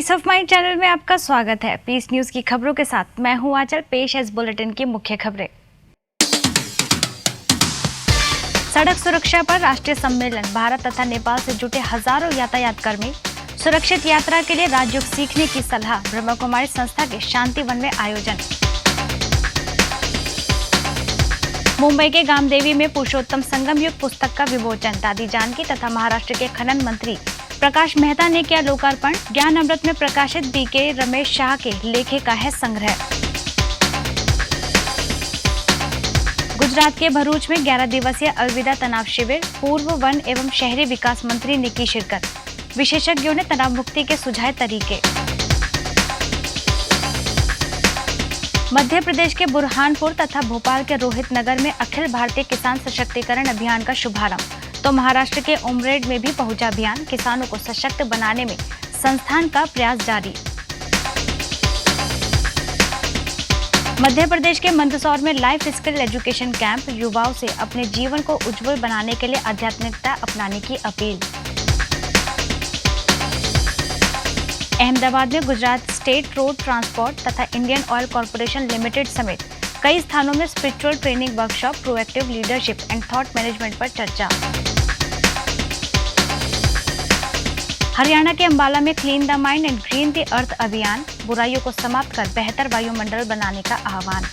Piece of mind channel में आपका स्वागत है। पीस न्यूज की खबरों के साथ मैं हूं आंचल। पेश है इस बुलेटिन की मुख्य खबरें। सड़क सुरक्षा पर राष्ट्रीय सम्मेलन, भारत तथा नेपाल से जुटे हजारों यातायात कर्मी। सुरक्षित यात्रा के लिए राजयोग सीखने की सलाह, ब्रह्मा कुमारी संस्था के शांति वन में आयोजन। मुंबई के गामदेवी में पुरुषोत्तम संगम युग पुस्तक का विमोचन, दादी जानकी तथा महाराष्ट्र के खनन मंत्री प्रकाश मेहता ने किया लोकार्पण। ज्ञान अमृत में प्रकाशित बीके रमेश शाह के लेखे का है संग्रह। गुजरात के भरूच में 11 दिवसीय अलविदा तनाव शिविर, पूर्व वन एवं शहरी विकास मंत्री ने की शिरकत। विशेषज्ञों ने तनाव मुक्ति के सुझाए तरीके। मध्य प्रदेश के बुरहानपुर तथा भोपाल के रोहित नगर में अखिल भारतीय किसान सशक्तिकरण अभियान का शुभारंभ, तो महाराष्ट्र के उमरेड में भी पहुंचा अभियान। किसानों को सशक्त बनाने में संस्थान का प्रयास जारी। मध्य प्रदेश के मंदसौर में लाइफ स्किल एजुकेशन कैंप, युवाओं से अपने जीवन को उज्जवल बनाने के लिए आध्यात्मिकता अपनाने की अपील। अहमदाबाद में गुजरात स्टेट रोड ट्रांसपोर्ट तथा इंडियन ऑयल कॉर्पोरेशन लिमिटेड समेत कई स्थानों में spiritual training workshop, proactive leadership and thought management पर चर्चा। हरियाणा के अंबाला में clean the mind and green the earth अभियान, बुराइयों को समाप्त कर बेहतर वायुमंडल बनाने का आह्वान।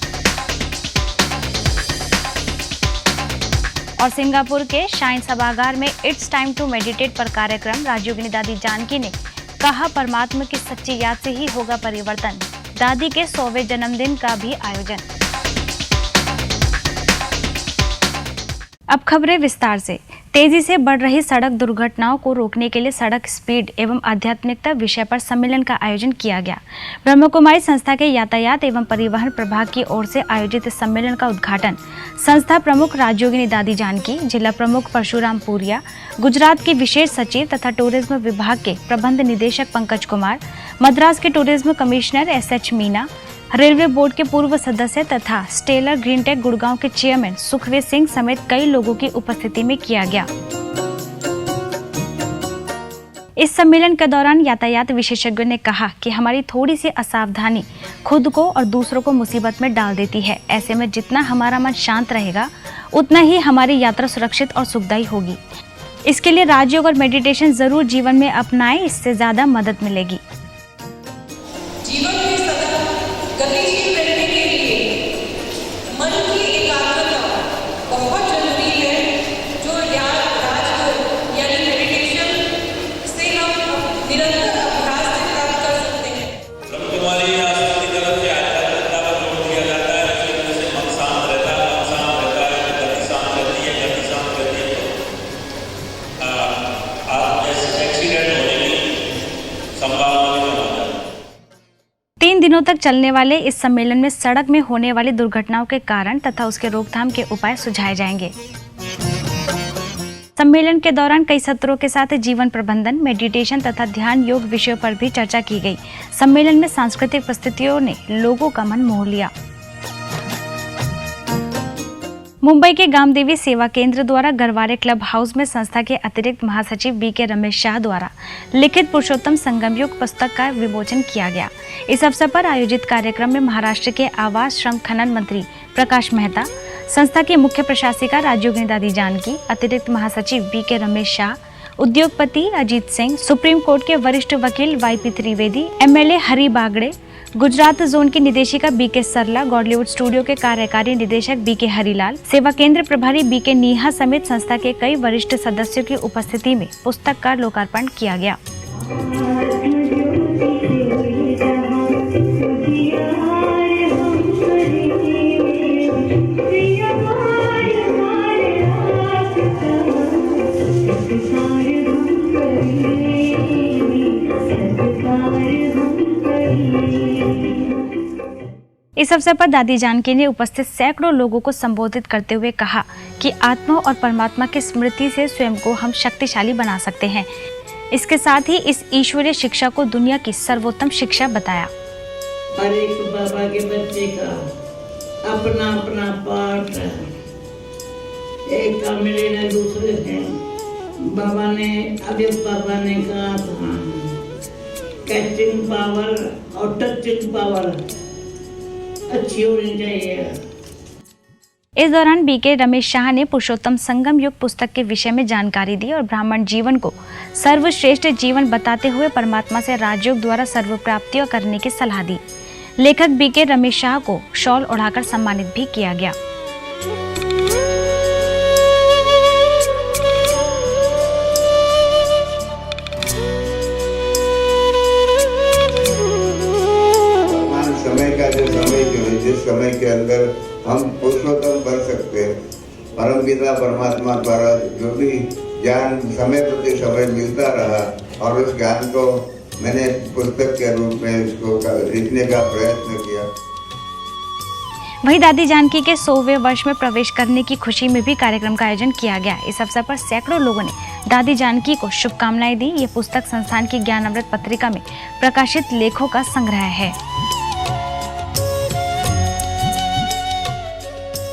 और सिंगापुर के शाइन सभागार में इट्स टाइम टू मेडिटेट पर कार्यक्रम, राजयोगिनी दादी जानकी ने कहा परमात्मा की सच्ची याद से ही होगा परिवर्तन। दादी के 100वें जन्मदिन का भी आयोजन। अब खबरें विस्तार से। तेजी से बढ़ रही सड़क दुर्घटनाओं को रोकने के लिए सड़क स्पीड एवं आध्यात्मिकता विषय पर सम्मेलन का आयोजन किया गया। ब्रह्मा कुमारी संस्था के यातायात एवं परिवहन प्रभाग की ओर से आयोजित इस सम्मेलन का उद्घाटन संस्था प्रमुख राजयोगिनी दादी जानकी, जिला प्रमुख परशुराम पूरिया, गुजरात के विशेष सचिव तथा टूरिज्म विभाग के प्रबंध निदेशक पंकज कुमार, मद्रास के tourism commissioner SH Meena, railway board के पूर्व सदस्य तथा स्टेलर ग्रीनटेक गुड़गांव के चेयरमैन सुखवीर सिंह समेत कई लोगों की उपस्थिति में किया गया। इस सम्मेलन के दौरान यातायात विशेषज्ञों ने कहा कि हमारी थोड़ी सी असावधानी खुद को और दूसरों को मुसीबत में डाल देती है। ऐसे में जितना हमारा मन शांत रहेगा, उतना ही हमारी यात्रा सुरक्षित और सुखदायी होगी। इसके लिए राजयोग और मेडिटेशन जरूर जीवन में अपनाएं, इससे ज्यादा मदद मिलेगी। जीवन में सदा गतिशील रहने के लिए मन की एकाग्रता बहुत जरूरी है, जो राजयोग यानी मेडिटेशन से हम निरंतर अभ्यास से प्राप्त कर सकते हैं। ब्रह्म कुमारी आश्रम की तरफ से आध्यात्मिकता पर जोर दिया जाता है। उसी वजह से मन शांत रहता है, मन शांत रहता है, गति शांत रहती है, गति शांत रहती है, एक्सीडेंट होने की संभावना कम हो जाती है। 3 दिनों तक चलने वाले इस सम्मेलन में सड़क में होने वाली दुर्घटनाओं के कारण तथा उसके रोकथाम के उपाय सुझाए जाएंगे। सम्मेलन के दौरान कई सत्रों के साथ जीवन प्रबंधन, मेडिटेशन तथा ध्यान योग विषयों पर भी चर्चा की गई। सम्मेलन में सांस्कृतिक प्रस्तुतियों ने लोगों का मन मोह लिया। मुंबई के गामदेवी सेवा केंद्र द्वारा गरवारे क्लब हाउस में संस्था के अतिरिक्त महासचिव बीके रमेश शाह द्वारा लिखित पुरुषोत्तम संगम युग पुस्तक का विमोचन किया गया। इस अवसर पर आयोजित कार्यक्रम में महाराष्ट्र के आवास श्रम खनन मंत्री प्रकाश मेहता, संस्था की मुख्य प्रशासिका राजयोगिनी दादी जानकी, अतिरिक्त महासचिव बीके रमेश शाह, उद्योगपति अजीत सिंह, सुप्रीम कोर्ट के वरिष्ठ वकील YP Trivedi, MLA Hari Bagade, Gujarat zone की निदेशिका BK सरला, गॉडलीवुड स्टूडियो के कार्यकारी निदेशक BK हरिलाल, सेवा केंद्र प्रभारी BK नीहा समेत संस्था के कई वरिष्ठ सदस्यों की उपस्थिति में पुस्तक का लोकार्पण किया गया। इस अवसर पर दादी जानकी ने उपस्थित सैकड़ों लोगों को संबोधित करते हुए कहा कि आत्मा और परमात्मा की स्मृति से स्वयं को हम शक्तिशाली बना सकते हैं। इसके साथ ही इस ईश्वरीय शिक्षा को दुनिया की सर्वोत्तम शिक्षा बताया। हर एक बाबा के बच्चे का अपना अपना पाठ है। एक का मिलेगा दूसरे से। बाबा ने अभी पापा ने कहा था कैचिंग पावर और टचिंग पावर अच्छी होनी चाहिए। इस दौरान बीके रमेश शाह ने पुरुषोत्तम संगम युग पुस्तक के विषय में जानकारी दी और ब्राह्मण जीवन को सर्वश्रेष्ठ जीवन बताते हुए परमात्मा से राजयोग द्वारा सर्व प्राप्तियां करने की सलाह दी। लेखक बीके रमेश शाह को शॉल ओढ़ाकर सम्मानित भी किया गया। समय का जो है जिस समय के अंदर हम पुरुषोत्तम बन सकते हैं, परम पिता परमात्मा द्वारा जो भी ज्ञान समय प्रति समय मिलता रहा और उस ज्ञान को मैंने पुस्तक के रूप में इसको लिखने का प्रयत्न किया। वहीं दादी जानकी के 100वें वर्ष में प्रवेश करने की खुशी में भी कार्यक्रम का आयोजन किया गया। इस अवसर पर सैकड़ों लोगों ने दादी जानकी को शुभकामनाएं दी। ये पुस्तक संस्थान की ज्ञान अमृत पत्रिका में प्रकाशित लेखों का संग्रह है।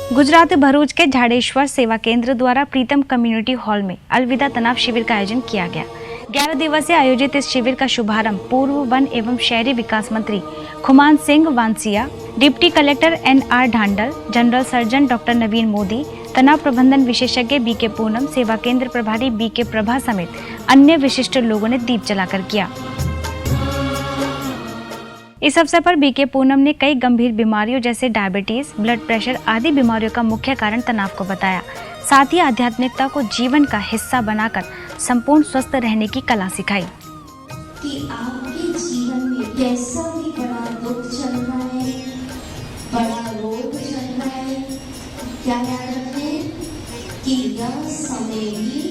गुजरात भरूच के झाड़ेश्वर सेवा केंद्र द्वारा प्रीतम कम्युनिटी हॉल में अलविदा तनाव शिविर का आयोजन किया गया। 11 दिवसीय आयोजित इस शिविर का शुभारंभ पूर्व वन एवं शहरी विकास मंत्री Khuman Singh Vansia, deputy collector NR Dhandal, general surgeon doctor Naveen Modi, तनाव प्रबंधन विशेषज्ञ बीके पूनम, सेवा केंद्र प्रभारी बीके प्रभा समेत अन्य विशिष्ट लोगों ने दीप जलाकर किया। इस अवसर पर बीके पूनम ने कई गंभीर बीमारियों जैसे डायबिटीज, ब्लड प्रेशर आदि बीमारियों का मुख्य कारण तनाव को बताया। साथ ही आध्यात्मिकता को जीवन का हिस्सा बनाकर संपूर्ण स्वस्थ रहने की कला सिखाई। कि आपके जीवन में कैसा भी बड़ा दुख चल रहा है, बड़ा रोग चल रहा है, क्या याद रखें कि यह समय भी,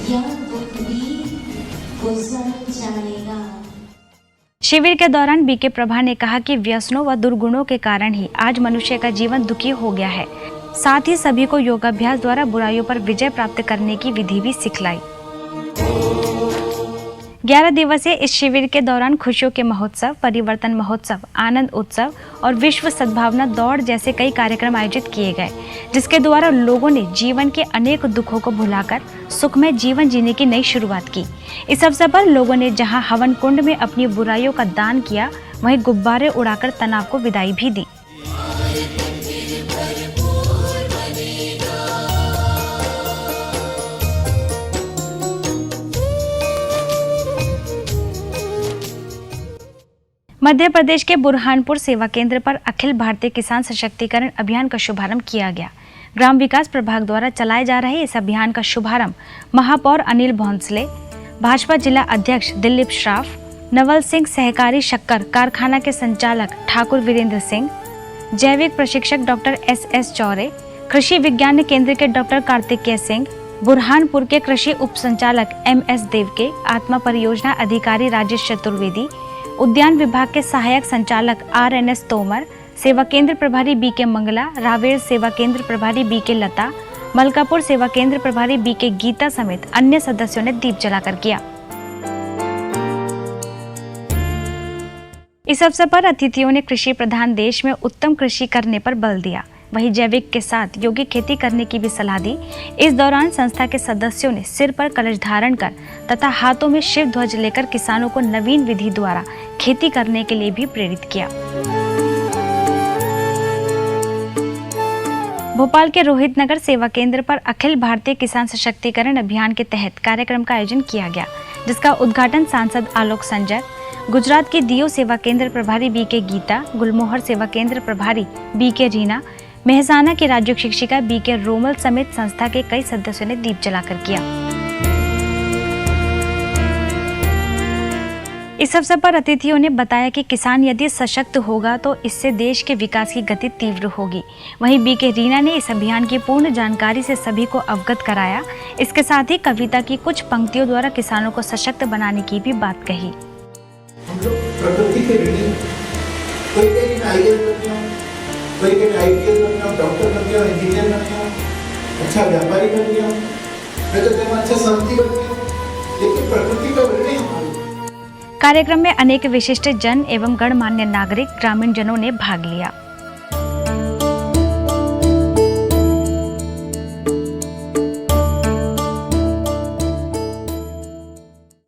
यह दुख भी गुजर जाएगा। शिविर के दौरान बीके प्रभा ने कहा कि व्यसनों व दुर्गुणों के कारण ही आज मनुष्य का जीवन दुखी हो गया है। साथ ही सभी को योगाभ्यास द्वारा बुराइयों पर विजय प्राप्त करने की विधि भी सिखलाई। 11 दिवसीय इस शिविर के दौरान खुशियों के महोत्सव, परिवर्तन महोत्सव, आनंद उत्सव और विश्व सद्भावना दौड़ जैसे कई कार्यक्रम आयोजित किए गए, जिसके द्वारा लोगों ने जीवन के अनेक दुखों को भुलाकर सुखमय जीवन जीने की नई शुरुआत की। इस अवसर पर लोगों ने जहां हवन कुंड में अपनी बुराइयों का दान किया, वहीं गुब्बारे उड़ाकर तनाव को विदाई भी दी। मध्य प्रदेश के बुरहानपुर सेवा केंद्र पर अखिल भारतीय किसान सशक्तिकरण अभियान का शुभारंभ किया गया। ग्राम विकास प्रभाग द्वारा चलाए जा रहे इस अभियान का शुभारंभ महापौर अनिल भोंसले, भाजपा जिला अध्यक्ष दिलीप श्राफ, नवल सिंह सहकारी शक्कर कारखाना के संचालक ठाकुर वीरेंद्र सिंह, जैविक प्रशिक्षक डॉक्टर SS चौरे, कृषि विज्ञान केंद्र के डॉक्टर कार्तिकेय सिंह, बुरहानपुर के कृषि उप संचालक MS देवके, आत्मा परियोजना अधिकारी राजेश चतुर्वेदी, उद्यान विभाग के सहायक संचालक RNS तोमर, सेवा केंद्र प्रभारी BK मंगला, रावेर सेवा केंद्र प्रभारी BK लता, मलकापुर सेवा केंद्र प्रभारी BK गीता समेत अन्य सदस्यों ने दीप जलाकर किया। इस अवसर पर अतिथियों ने कृषि प्रधान देश में उत्तम कृषि करने पर बल दिया। वहीं जैविक के साथ यौगिक खेती करने की भी सलाह दी। इस दौरान संस्था के सदस्यों ने सिर पर कलश धारण कर तथा हाथों में शिव ध्वज लेकर किसानों को नवीन विधि द्वारा खेती करने के लिए भी प्रेरित किया। भोपाल के रोहित नगर सेवा केंद्र पर अखिल भारतीय किसान सशक्तिकरण अभियान के तहत कार्यक्रम का आयोजन किया गया, जिसका उद्घाटन सांसद आलोक संजर, गुजरात के दियो सेवा केंद्र प्रभारी BK गीता, गुलमोहर सेवा केंद्र प्रभारी BK रीना, मेहसाना की राज्य शिक्षिका BK रोमल समेत संस्था के कई सदस्यों ने दीप जलाकर किया। इस अवसर पर अतिथियों ने बताया कि किसान यदि सशक्त होगा तो इससे देश के विकास की गति तीव्र होगी। वहीं BK रीना ने इस अभियान की पूर्ण जानकारी से सभी को अवगत कराया। इसके साथ ही कविता की कुछ पंक्तियों द्वारा किसानों को सशक्त बनाने की भी बात कही। हम लोग प्रकृति के ऋणी, कोई IAS बन गया, कोई IPS बन गया, डॉक्टर बन गया, इंजीनियर बन गया, अच्छा व्यापारी बन गया, मैं तो कहूँ अच्छा संस्थी बन गया, लेकिन प्रकृति का ऋणी हमारी। कार्यक्रम में अनेक विशिष्ट जन एवं गणमान्य नागरिक, ग्रामीण जनों ने भाग लिया।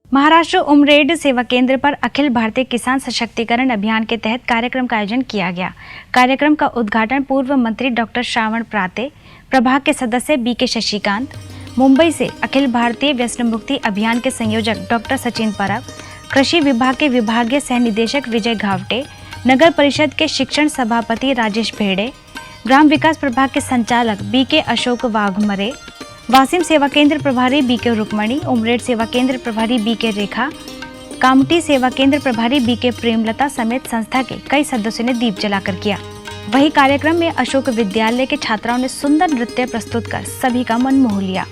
महाराष्ट्र महाराष्ट्र उमरेड सेवा केंद्र पर अखिल भारतीय किसान सशक्तिकरण अभियान के तहत कार्यक्रम का आयोजन किया गया। कार्यक्रम का उद्घाटन पूर्व मंत्री डॉक्टर श्रावण प्राते, प्रभाग के सदस्य बीके शशिकांत, मुंबई से अखिल भारतीय व्यसन मुक्ति अभियान के संयोजक डॉक्टर सचिन परब, कृषि विभाग के विभागीय सह निदेशक विजय घावटे, नगर परिषद के शिक्षण सभापति राजेश भेड़े, ग्राम विकास प्रभाग के संचालक बीके अशोक वाघमरे, वासिम सेवा केंद्र प्रभारी बीके रुक्मणी, उमरेड सेवा केंद्र प्रभारी बीके रेखा, कामटी सेवा केंद्र प्रभारी बीके प्रेमलता समेत संस्था के कई सदस्यों ने दीप जलाकर किया। वही कार्यक्रम में अशोक विद्यालय के छात्राओं ने सुंदर नृत्य प्रस्तुत कर सभी का मन मोह लिया।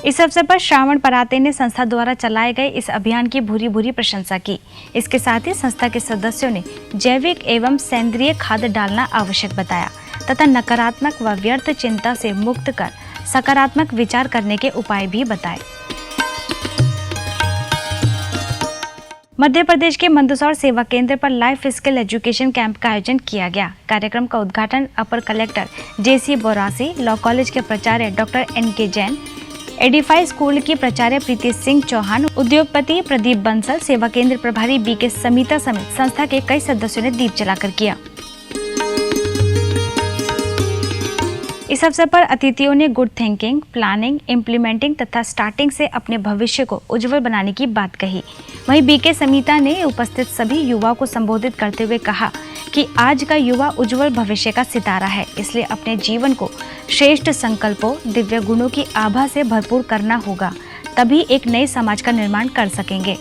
इस अवसर पर श्रावण पराते ने संस्था द्वारा चलाए गए इस अभियान की भूरी भूरी प्रशंसा की। इसके साथ ही संस्था के सदस्यों ने जैविक एवं सेंद्रीय खाद डालना आवश्यक बताया तथा नकारात्मक व व्यर्थ चिंता से मुक्त कर सकारात्मक विचार करने के उपाय भी बताए। मध्य प्रदेश के मंदसौर सेवा केंद्र पर लाइफ स्किल एजुकेशन कैंप का आयोजन किया गया। कार्यक्रम का उद्घाटन अपर कलेक्टर जेसी बोरासी, लॉ कॉलेज के प्राचार्य doctor NK Jain, Edify school की प्राचार्य प्रीति सिंह चौहान, उद्योगपति प्रदीप बंसल, सेवा केंद्र प्रभारी बीके समिता समेत संस्था के कई सदस्यों ने दीप जलाकर किया। इस अवसर पर अतिथियों ने गुड थिंकिंग, प्लानिंग, इम्प्लीमेंटिंग तथा स्टार्टिंग से अपने भविष्य को उज्जवल बनाने की बात कही। वहीं बीके समिता ने उपस्थित सभी युवाओं को संबोधित करते हुए कहा कि आज का युवा उज्जवल भविष्य का सितारा है, इसलिए अपने जीवन को श्रेष्ठ संकल्पों, दिव्य गुणों की आभा से भरपूर करना होगा, तभी एक नए समाज का निर्माण कर सकेंगे। इस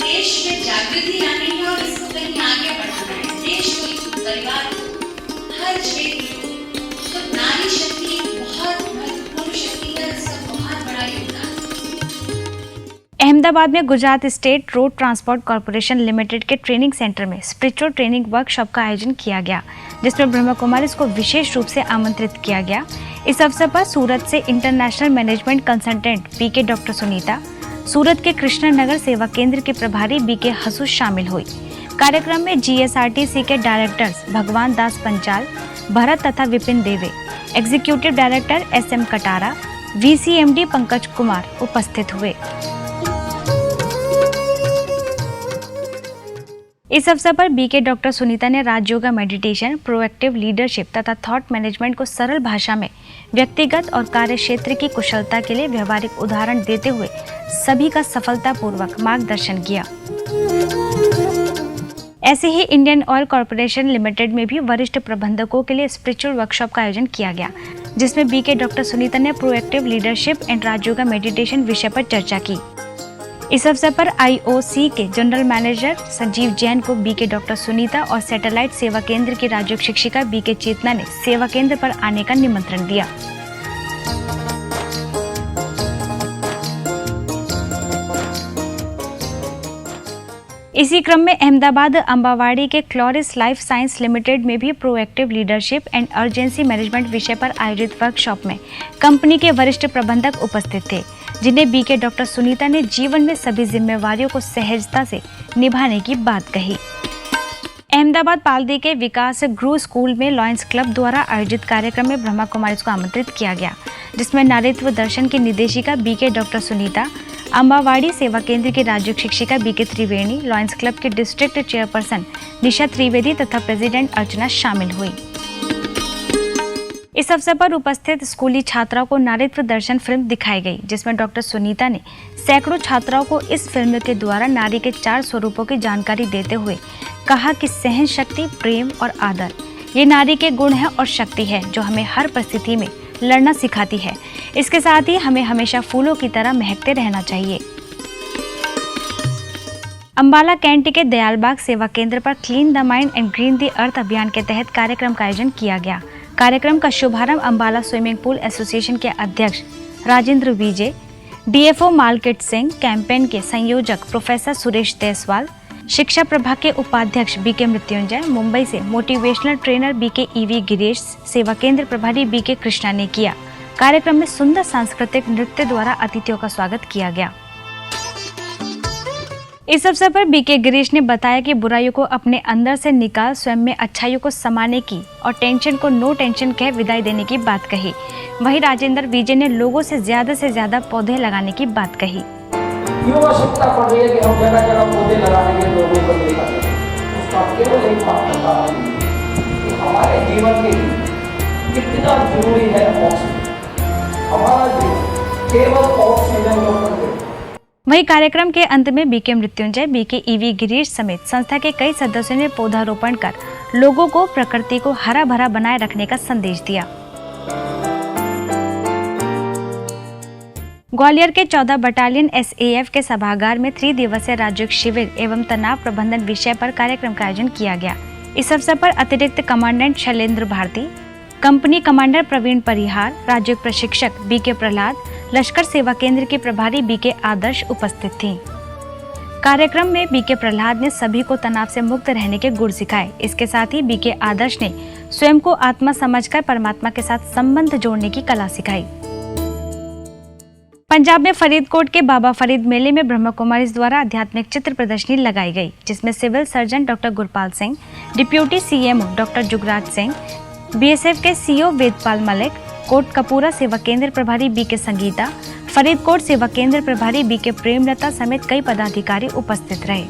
देश में जागृति लानी है और इसको कहीं आगे बढ़ाना है। देश को, परिवार को, हर क्षेत्र को, तो नारी शक्ति बहुत महत्वपूर्ण शक्ति है, इसका बहुत बड़ा योगदान। अहमदाबाद में Gujarat state road transport corporation limited के ट्रेनिंग सेंटर में स्पिरिचुअल ट्रेनिंग वर्कशॉप का आयोजन किया गया, जिसमें ब्रह्मा कुमारीज को विशेष रूप से आमंत्रित किया गया। इस अवसर पर सूरत से international management consultant BK doctor Sunita, Surat के कृष्णनगर सेवा केंद्र के प्रभारी बीके हसू शामिल हुई। कार्यक्रम में GSRTC के डायरेक्टर्स भगवान दास पंचाल, भरत तथा विपिन देवे, executive director SM Katara, VCMD Pankaj Kumar उपस्थित हुए। इस अवसर पर बीके डॉक्टर सुनीता ने राजयोगा मेडिटेशन, प्रोएक्टिव लीडरशिप तथा थॉट मैनेजमेंट को सरल भाषा में व्यक्तिगत और कार्य क्षेत्र की कुशलता के लिए व्यवहारिक उदाहरण देते हुए सभी का सफलतापूर्वक मार्गदर्शन किया। ऐसे ही इंडियन ऑयल कॉर्पोरेशन लिमिटेड में भी वरिष्ठ प्रबंधकों के लिए स्पिरिचुअल वर्कशॉप का आयोजन किया गया, जिसमें बीके डॉक्टर सुनीता ने proactive leadership and Rajyoga meditation विषय पर चर्चा की। इस अवसर पर IOC के जनरल मैनेजर संजीव जैन को बीके डॉक्टर सुनीता और सैटेलाइट सेवा केंद्र की राजयोग शिक्षिका बीके चेतना ने सेवा केंद्र पर आने का निमंत्रण दिया। इसी क्रम में अहमदाबाद अंबावाड़ी के क्लोरिस लाइफ साइंस लिमिटेड में भी proactive leadership and urgency management विषय पर आयोजित वर्कशॉप में कंपनी के वरिष्ठ प्रबंधक उपस्थित थे, जिन्हें बीके डॉक्टर सुनीता ने जीवन में सभी जिम्मेवारियों को सहजता से निभाने की बात कही। अहमदाबाद पालदी के विकास गृह स्कूल में लॉयंस क्लब द्वारा आयोजित कार्यक्रम में ब्रह्मा कुमारीज को आमंत्रित किया गया, जिसमें नारीत्व दर्शन की निदेशिका बीके डॉक्टर सुनीता, अंबावाड़ी सेवा केंद्र की राजयोग शिक्षिका बीके त्रिवेणी, लॉयंस क्लब के डिस्ट्रिक्ट चेयरपर्सन निशा त्रिवेदी तथा प्रेसिडेंट अर्चना शामिल हुई। इस अवसर पर उपस्थित स्कूली छात्राओं को नारीत्व दर्शन फिल्म दिखाई गई, जिसमें डॉक्टर सुनीता ने सैकड़ों छात्राओं को इस फिल्म के द्वारा नारी के 4 स्वरूपों की जानकारी देते हुए कहा कि सहन शक्ति, प्रेम और आदर ये नारी के गुण है और शक्ति है, जो हमें हर परिस्थिति में लड़ना सिखाती है। इसके साथ ही हमें हमेशा फूलों की तरह महकते रहना चाहिए। अंबाला कैंट के दयालबाग सेवा केंद्र पर clean the mind and green the earth अभियान के तहत कार्यक्रम का आयोजन किया गया। कार्यक्रम का शुभारंभ अंबाला स्विमिंग पूल एसोसिएशन के अध्यक्ष राजेंद्र विजय, DFO मालकिट सिंह, कैंपेन के संयोजक प्रोफेसर सुरेश देसवाल, शिक्षा प्रभाग के उपाध्यक्ष बीके मृत्युंजय, मुंबई से motivational trainer BK EV Girish, सेवा केंद्र प्रभारी बीके कृष्णा ने किया। कार्यक्रम में सुंदर सांस्कृतिक नृत्य द्वारा अतिथियों का स्वागत किया गया। इस अवसर पर बीके गिरीश ने बताया कि बुराइयों को अपने अंदर से निकाल स्वयं में अच्छाइयों को समाने की और टेंशन को नो टेंशन कह विदाई देने की बात कही। वहीं राजेंद्र विजय ने लोगों से ज्यादा पौधे लगाने की बात कही। क्यों आवश्यकता पड़ रही है कि हम जगह जगह पौधे लगाने के लोगों को देखा जाए? उसका केवल एक बात बता रहा हूं कि हमारे जीवन के लिए कितना जरूरी है ऑक्सीजन। हमारा जीवन केवल ऑक्सीजन के ऊपर है। वहीं कार्यक्रम के अंत में BK Mrityunjay, BK EV Girish समेत संस्था के कई सदस्यों ने पौधारोपण कर लोगों को प्रकृति को हरा भरा बनाए रखने का संदेश दिया। ग्वालियर के 14 बटालियन SAF के सभागार में 3 दिवसीय राज्य शिविर एवं तनाव प्रबंधन विषय पर कार्यक्रम का आयोजन किया गया। इस अवसर पर अतिरिक्त commandant Shailendra Bharti, company commander Praveen Parihar, राज्य प्रशिक्षक बीके प्रहलाद, लश्कर सेवा केंद्र के प्रभारी बीके आदर्श उपस्थित थीं। कार्यक्रम में बीके प्रहलाद ने सभी को तनाव से मुक्त रहने के गुर सिखाए। इसके साथ ही बीके आदर्श ने स्वयं को आत्मा समझकर परमात्मा के साथ संबंध जोड़ने की कला सिखाई। पंजाब में फरीदकोट के बाबा फरीद मेले में ब्रह्म कुमारी द्वारा आध्यात्मिक चित्र प्रदर्शनी लगाई गई, जिसमें civil surgeon doctor Gurpal Singh, deputy CMO doctor Jugraj Singh, BSF के CO वेदपाल मलिक, कोट कपूरा सेवा केंद्र प्रभारी बीके संगीता, फरीदकोट सेवा केंद्र प्रभारी बीके प्रेमलता समेत कई पदाधिकारी उपस्थित रहे।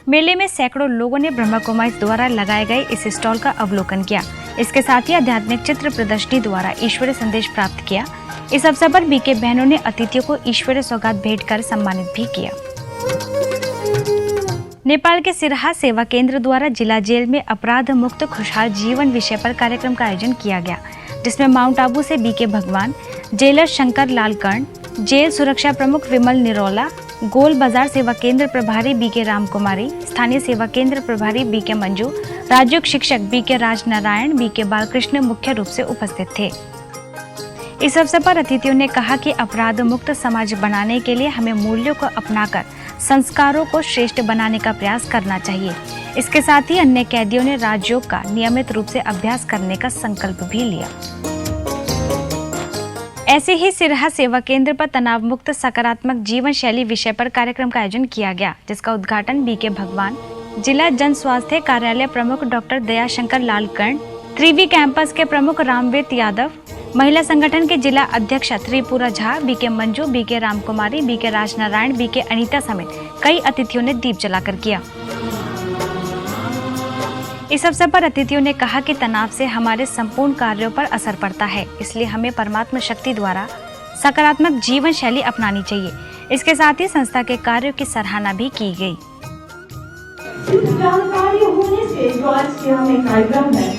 मेले में सैकड़ों लोगों ने ब्रह्म कुमारी द्वारा लगाए गए इस स्टॉल का अवलोकन किया। इसके साथ ही आध्यात्मिक चित्र प्रदर्शनी द्वारा ईश्वरीय संदेश प्राप्त किया। इस अवसर पर बीके बहनों ने अतिथियों को ईश्वरीय सौगात भेंट कर सम्मानित भी किया। नेपाल के सिरहा सेवा केंद्र द्वारा जिला जेल में अपराध मुक्त खुशहाल जीवन विषय पर कार्यक्रम का आयोजन किया गया, जिसमें माउंट आबू से बीके भगवान, जेलर शंकर लाल कर्ण, जेल सुरक्षा प्रमुख विमल निरोला, गोल बाजार सेवा केंद्र प्रभारी बीके राम कुमारी, स्थानीय सेवा केंद्र प्रभारी बीके मंजू, राज्य शिक्षक बीके राज नारायण, बीके बालकृष्ण मुख्य रूप से उपस्थित थे। इस अवसर पर अतिथियों ने कहा कि अपराध मुक्त समाज बनाने के लिए हमें मूल्यों को अपनाकर संस्कारों को श्रेष्ठ बनाने का प्रयास करना चाहिए। इसके साथ ही अन्य कैदियों ने राजयोग का नियमित रूप से अभ्यास करने का संकल्प भी लिया। ऐसे ही सिरहा सेवा केंद्र पर तनाव मुक्त सकारात्मक जीवन शैली विषय पर कार्यक्रम का आयोजन किया गया, जिसका उद्घाटन बीके भगवान, जिला जन स्वास्थ्य कार्यालय प्रमुख doctor Dayashankar Lal Karn, 3V campus के प्रमुख रामवेद यादव, महिला संगठन के जिला अध्यक्षा Tripura Jha, BK Manju, BK Ramkumari, BK Rajnarayan, BK Anita समेत कई अतिथियों ने दीप जलाकर किया। इस अवसर पर अतिथियों ने कहा कि तनाव से हमारे संपूर्ण कार्यों पर असर पड़ता है, इसलिए हमें परमात्मा शक्ति द्वारा सकारात्मक जीवन शैली अपनानी चाहिए। इसके साथ ही संस्था के कार्यों की सराहना भी की गई। जानकारी होने से जो आज के हमें कार्यक्रम है,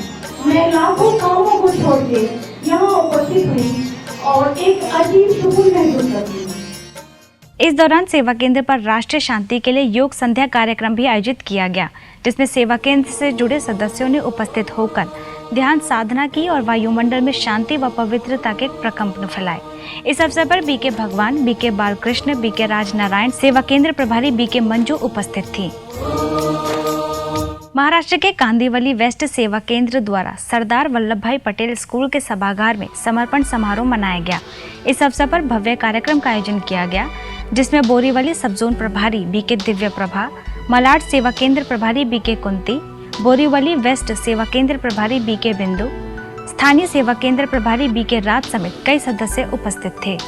मैं लाखों कामों को छोड़ के यहाँ उपस्थित हुई और एक अजीब सुकून महसूस करती हूँ। इस दौरान सेवा केंद्र पर राष्ट्रीय शांति के लिए योग संध्या कार्यक्रम भी आयोजित किया गया, जिसमें सेवा केंद्र से जुड़े सदस्यों ने उपस्थित होकर ध्यान साधना की और वायुमंडल में शांति व पवित्रता के प्रकंपन फैलाए। इस अवसर पर बीके भगवान, बीके बालकृष्ण, बीके राजनारायण, सेवा केंद्र प्रभारी बीके मंजू उपस्थित थी। महाराष्ट्र के कांदिवली वेस्ट सेवा केंद्र द्वारा सरदार वल्लभ भाई पटेल स्कूल के सभागार में समर्पण समारोह मनाया गया। इस अवसर पर भव्य कार्यक्रम का आयोजन किया गया, जिसमें बोरीवली सब जोन प्रभारी बीके दिव्य प्रभा, मलाड सेवा केंद्र प्रभारी बीके कुंती, बोरीवली वेस्ट सेवा केंद्र प्रभारी बीके बिंदु, स्थानीय सेवा केंद्र प्रभारी बीके राज समेत कई सदस्य उपस्थित थे।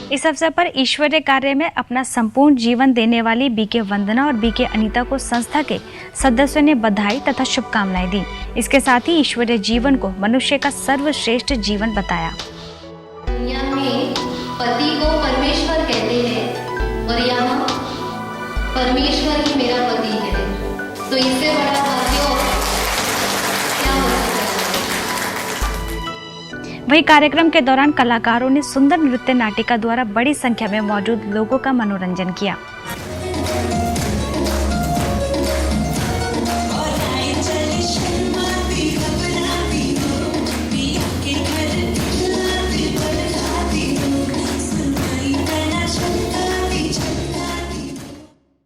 इस अवसर पर ईश्वरीय कार्य में अपना संपूर्ण जीवन देने वाली बीके वंदना और बीके अनीता को संस्था के सदस्यों ने बधाई तथा शुभकामनाएं दी। इसके साथ ही ईश्वरीय जीवन को मनुष्य का सर्वश्रेष्ठ जीवन बताया। दुनिया में पति को परमेश्वर कहते हैं और यहाँ परमेश्वर ही मेरा पति है, तो इससे बड़ा भाग्य क्या हो सकता है। वही कार्यक्रम के दौरान कलाकारों ने सुंदर नृत्य नाटिका द्वारा बड़ी संख्या में मौजूद लोगों का मनोरंजन किया।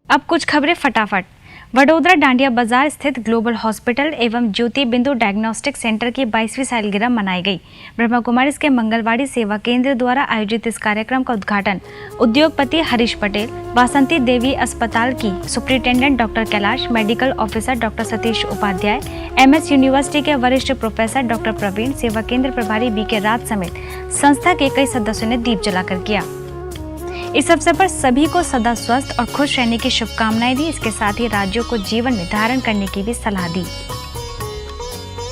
अब कुछ खबरें फटाफट। वडोदरा डांडिया बाजार स्थित ग्लोबल हॉस्पिटल एवं ज्योति बिंदु डायग्नोस्टिक सेंटर की 22वीं सालगिरह मनाई गई। ब्रह्मा कुमारी के मंगलवाड़ी सेवा केंद्र द्वारा आयोजित इस कार्यक्रम का उद्घाटन उद्योगपति हरीश पटेल, वासंती देवी अस्पताल की superintendent doctor Kailash, medical officer doctor Satish Upadhyay, MS university के वरिष्ठ प्रोफेसर डॉक्टर प्रवीण, सेवा केंद्र प्रभारी BK राज समेत संस्था के कई सदस्यों ने दीप जलाकर किया। इस अवसर पर सभी को सदा स्वस्थ और खुश रहने की शुभकामनाएं दी। इसके साथ ही राज्यों को जीवन में धारण करने की भी सलाह दी।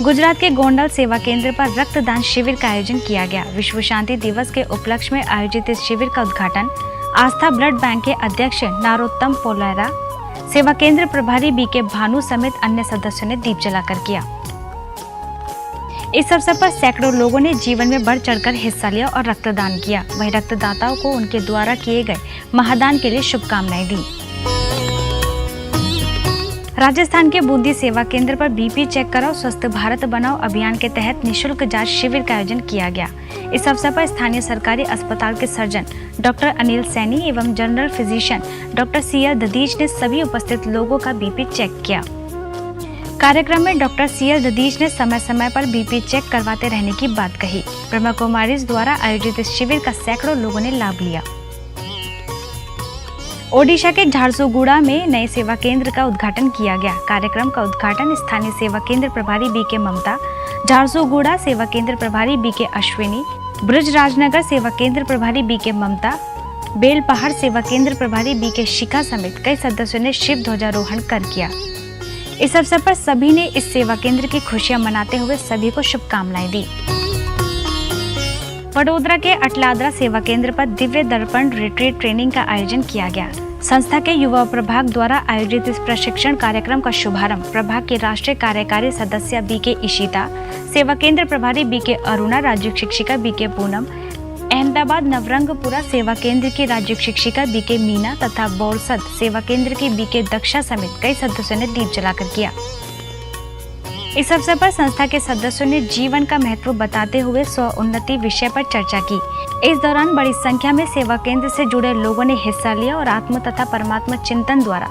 गुजरात के गोंडल सेवा केंद्र पर रक्तदान शिविर का आयोजन किया गया। विश्व शांति दिवस के उपलक्ष्य में आयोजित इस शिविर का उद्घाटन आस्था ब्लड बैंक के अध्यक्ष नारोत्तम पोलेरा, सेवा केंद्र प्रभारी BK भानु समेत अन्य सदस्यों ने दीप जलाकर किया। इस अवसर पर सैकड़ों लोगों ने जीवन में बढ़ चढ़कर हिस्सा लिया और रक्तदान किया। वहीं रक्तदाताओं को उनके द्वारा किए गए महादान के लिए शुभकामनाएं दी। राजस्थान के बूंदी सेवा केंद्र पर BP चेक कराओ स्वस्थ भारत बनाओ अभियान के तहत निःशुल्क जांच शिविर का आयोजन किया गया। इस अवसर पर स्थानीय सरकारी अस्पताल के सर्जन डॉक्टर अनिल सैनी एवं जनरल फिजिशियन डॉक्टर CR ददीज ने सभी उपस्थित लोगों का BP चेक किया। कार्यक्रम में डॉक्टर CR ददीज ने समय समय पर BP चेक करवाते रहने की बात कही। ब्रह्मा कुमारी द्वारा आयोजित इस शिविर का सैकड़ों लोगों ने लाभ लिया। ओडिशा के झारसुगुड़ा में नए सेवा केंद्र का उद्घाटन किया गया। कार्यक्रम का उद्घाटन स्थानीय सेवा केंद्र प्रभारी BK ममता, झारसुगुड़ा सेवा केंद्र प्रभारी BK अश्विनी, ब्रज राजनगर सेवा केंद्र प्रभारी BK ममता, बेल पहाड़ सेवा केंद्र प्रभारी BK शिखा समेत कई सदस्यों ने शिव ध्वजारोहण कर किया। इस अवसर पर सभी ने इस सेवा केंद्र की खुशियां मनाते हुए सभी को शुभकामनाएं दी। वडोदरा के अटलादरा सेवा केंद्र पर दिव्य दर्पण रिट्रीट ट्रेनिंग का आयोजन किया गया। संस्था के युवा प्रभाग द्वारा आयोजित इस प्रशिक्षण कार्यक्रम का शुभारंभ प्रभाग की राष्ट्रीय कार्यकारी सदस्य BK इशिता, सेवा केंद्र प्रभारी BK अरुणा, राज्य शिक्षिका BK पूनम, अहमदाबाद नवरंगपुरा सेवा केंद्र की राज्य शिक्षिका BK मीना तथा बोरसद सेवा केंद्र की BK दक्षा समेत कई सदस्यों ने दीप जलाकर किया। इस अवसर पर संस्था के सदस्यों ने जीवन का महत्व बताते हुए स्व उन्नति विषय पर चर्चा की। इस दौरान बड़ी संख्या में सेवा केंद्र से जुड़े लोगों ने हिस्सा लिया और आत्म तथा परमात्मा चिंतन द्वारा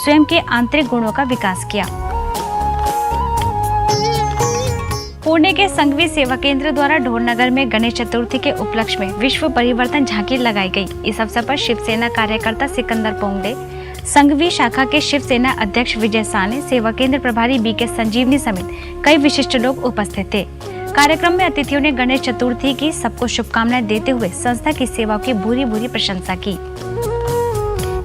स्वयं के आंतरिक गुणों का विकास किया। पुणे के संघवी सेवा केंद्र द्वारा ढोरनगर में गणेश चतुर्थी के उपलक्ष्य में विश्व परिवर्तन झांकी लगाई गई। इस अवसर पर शिवसेना कार्यकर्ता सिकंदर पोंगडे, संघवी शाखा के शिवसेना अध्यक्ष विजय साने, सेवा केंद्र प्रभारी BK संजीवनी समेत कई विशिष्ट लोग उपस्थित थे। कार्यक्रम में अतिथियों ने गणेश चतुर्थी की सबको शुभकामनाएं देते हुए संस्था की सेवाओं की भूरी प्रशंसा की।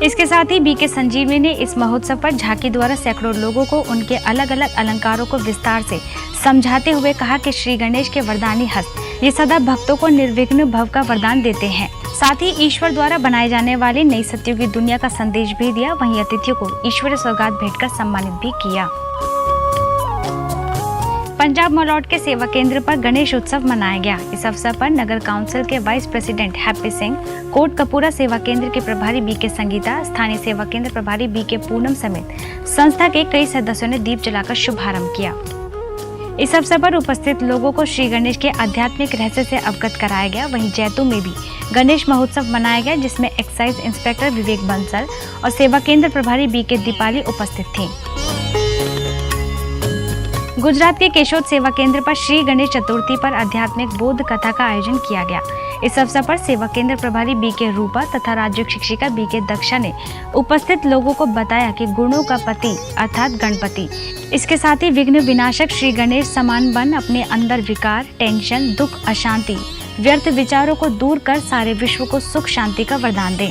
इसके साथ ही BK संजीवनी ने इस महोत्सव पर झांकी द्वारा सैकड़ों लोगों को उनके अलग अलग अलंकारों को विस्तार से समझाते हुए कहा कि श्री गणेश के वरदानी हस्त ये सदा भक्तों को निर्विघ्न भव का वरदान देते हैं। साथ ही ईश्वर द्वारा बनाए जाने वाली नई सत्युगी दुनिया का संदेश भी दिया। वहीं अतिथियों को ईश्वरीय सौगात भेंटकर सम्मानित भी किया। पंजाब मलौट के सेवा केंद्र पर गणेश उत्सव मनाया गया। इस अवसर पर नगर काउंसिल के vice president happy Singh, Kot Kapura सेवा केंद्र के प्रभारी BK संगीता, स्थानीय सेवा केंद्र प्रभारी BK पूनम समेत संस्था के कई सदस्यों ने दीप जलाकर शुभारंभ किया। इस अवसर पर उपस्थित लोगों को श्री गणेश के आध्यात्मिक रहस्य से अवगत कराया गया। वहीं जैतू में भी गणेश महोत्सव मनाया गया, जिसमें एक्साइज इंस्पेक्टर विवेक बंसल और सेवा केंद्र प्रभारी BK दीपाली उपस्थित थी। गुजरात के केशोद सेवा केंद्र पर श्री गणेश चतुर्थी पर आध्यात्मिक बोध कथा का आयोजन किया गया। इस अवसर पर सेवा केंद्र प्रभारी BK रूपा तथा राज्य शिक्षिका BK दक्षा ने उपस्थित लोगों को बताया कि गुणों का पति अर्थात गणपति, इसके साथ ही विघ्न विनाशक श्री गणेश समान बन अपने अंदर विकार, टेंशन, दुख, अशांति, व्यर्थ विचारों को दूर कर सारे विश्व को सुख शांति का वरदान दें।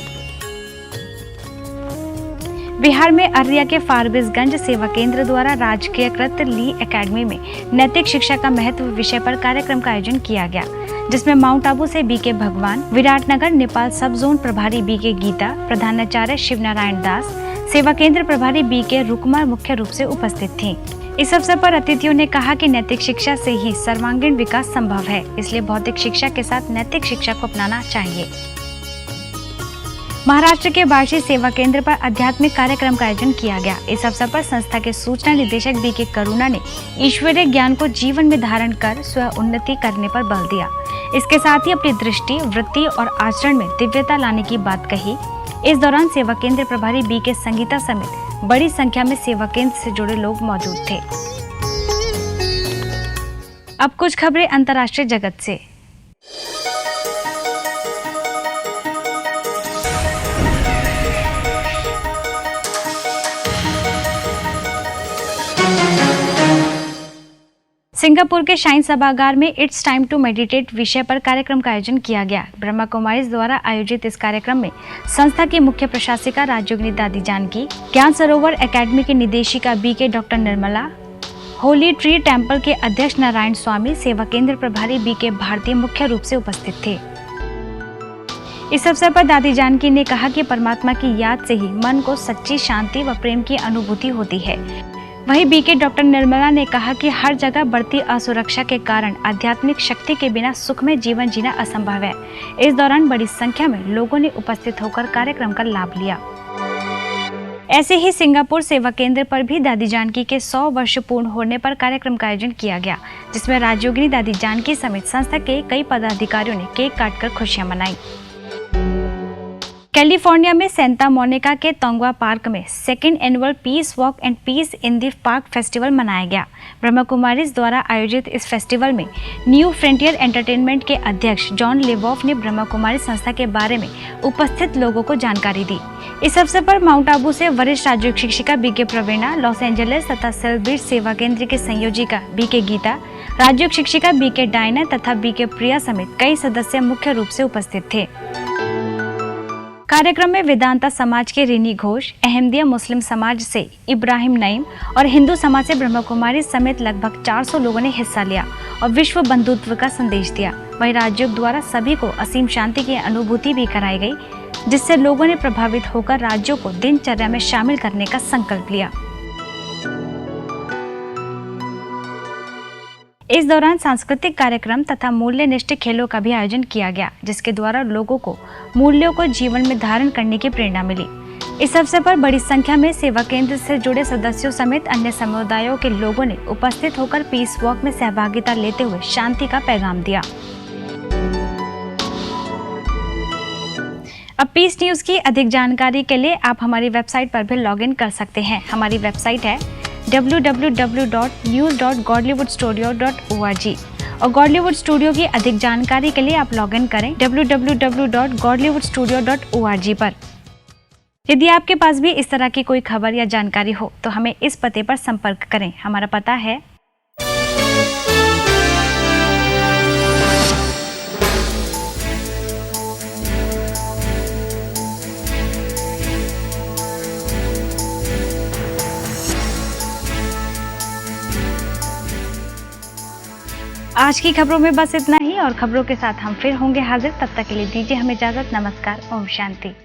बिहार में अररिया के फारबिसगंज सेवा केंद्र द्वारा राजकीयकृत ली एकेडमी में नैतिक शिक्षा का महत्व विषय पर कार्यक्रम का आयोजन किया गया, जिसमें माउंट आबू से BK भगवान, विराटनगर नेपाल सब जोन प्रभारी BK गीता, प्रधानाचार्य शिव नारायण दास, सेवा केंद्र प्रभारी BK रुकमा मुख्य रूप से उपस्थित थी। इस अवसर पर अतिथियों ने कहा कि नैतिक शिक्षा से ही सर्वांगीण विकास संभव है, इसलिए भौतिक शिक्षा के साथ नैतिक शिक्षा को अपनाना चाहिए। महाराष्ट्र के बार्शी सेवा केंद्र पर आध्यात्मिक कार्यक्रम का आयोजन किया गया। इस अवसर पर संस्था के सूचना निदेशक BK करुणा ने ईश्वरीय ज्ञान को जीवन में धारण कर स्व उन्नति करने पर बल दिया। इसके साथ ही अपनी दृष्टि, वृत्ति और आचरण में दिव्यता लाने की बात कही। इस दौरान सेवा केंद्र प्रभारी बीके संगीता समेत बड़ी संख्या में सेवा केंद्र से जुड़े लोग मौजूद थे। अब कुछ खबरें अंतर्राष्ट्रीय जगत से। सिंगापुर के शाइन सभागार में इट्स टाइम टू मेडिटेट विषय पर कार्यक्रम का आयोजन किया गया। ब्रह्मा कुमारीज द्वारा आयोजित इस कार्यक्रम में संस्था की मुख्य प्रशासिका राजयोगिनी दादी जानकी, ज्ञान सरोवर एकेडमी के निदेशिका BK doctor Nirmala, holy tree temple के अध्यक्ष नारायण स्वामी, सेवा केंद्र प्रभारी बीके भारती मुख्य रूप से उपस्थित थे। इस अवसर पर दादी जानकी ने कहा कि परमात्मा की याद से ही मन को सच्ची शांति व प्रेम की अनुभूति होती है। वहीं बीके डॉक्टर निर्मला ने कहा कि हर जगह बढ़ती असुरक्षा के कारण आध्यात्मिक शक्ति के बिना सुखमय जीवन जीना असंभव है। इस दौरान बड़ी संख्या में लोगों ने उपस्थित होकर कार्यक्रम का लाभ लिया। ऐसे ही सिंगापुर सेवा केंद्र पर भी दादी जानकी के 100 वर्ष पूर्ण होने पर कार्यक्रम का आयोजन किया गया, जिसमें राजयोगिनी दादी जानकी समेत संस्था के कई पदाधिकारियों ने केक काटकर खुशियां मनाई। कैलिफोर्निया में सेंटा मोनिका के तोंगवा पार्क में 2nd annual peace walk and peace in the park festival मनाया गया। ब्रह्मा कुमारीज द्वारा आयोजित इस फेस्टिवल में न्यू फ्रंटियर एंटरटेनमेंट के अध्यक्ष जॉन लेवॉफ ने ब्रह्मा कुमारी संस्था के बारे में उपस्थित लोगों को जानकारी दी। इस अवसर पर माउंट आबू से वरिष्ठ राजयोग शिक्षिका बीके प्रवीणा, लॉस एंजलिस तथा सेल्ब्रिज सेवा केंद्र की संयोजिका बीके गीता, राजयोग शिक्षिका बीके डायना तथा बीके प्रिया समेत कई सदस्य मुख्य रूप से उपस्थित थे। कार्यक्रम में वेदांता समाज के रिनी घोष, अहमदिया मुस्लिम समाज से इब्राहिम नईम और हिंदू समाज से ब्रह्मा कुमारी समेत लगभग 400 लोगों ने हिस्सा लिया और विश्व बंधुत्व का संदेश दिया। वहीं राजयोग द्वारा सभी को असीम शांति की अनुभूति भी कराई गई, जिससे लोगों ने प्रभावित होकर राजयोग को दिनचर्या में शामिल करने का संकल्प लिया। इस दौरान सांस्कृतिक कार्यक्रम तथा मूल्यनिष्ठ खेलों का भी आयोजन किया गया, जिसके द्वारा लोगों को मूल्यों को जीवन में धारण करने की प्रेरणा मिली। इस अवसर पर बड़ी संख्या में सेवा केंद्र से जुड़े सदस्यों समेत अन्य समुदायों के लोगों ने उपस्थित होकर पीस वॉक में सहभागिता लेते हुए शांति का पैगाम दिया। अब पीस न्यूज की अधिक जानकारी के लिए आप हमारी वेबसाइट पर भी लॉगिन कर सकते हैं। हमारी वेबसाइट है www.news.godlywoodstudio.org और गॉडलीवुड स्टूडियो की अधिक जानकारी के लिए आप लॉगिन करें www.godlywoodstudio.org पर। यदि आपके पास भी इस तरह की कोई खबर या जानकारी हो तो हमें इस पते पर संपर्क करें। हमारा पता है आज की खबरों में बस इतना ही और खबरों के साथ हम फिर होंगे हाजिर। तब तक के लिए दीजिए हमें इजाजत। नमस्कार। ओम शांति।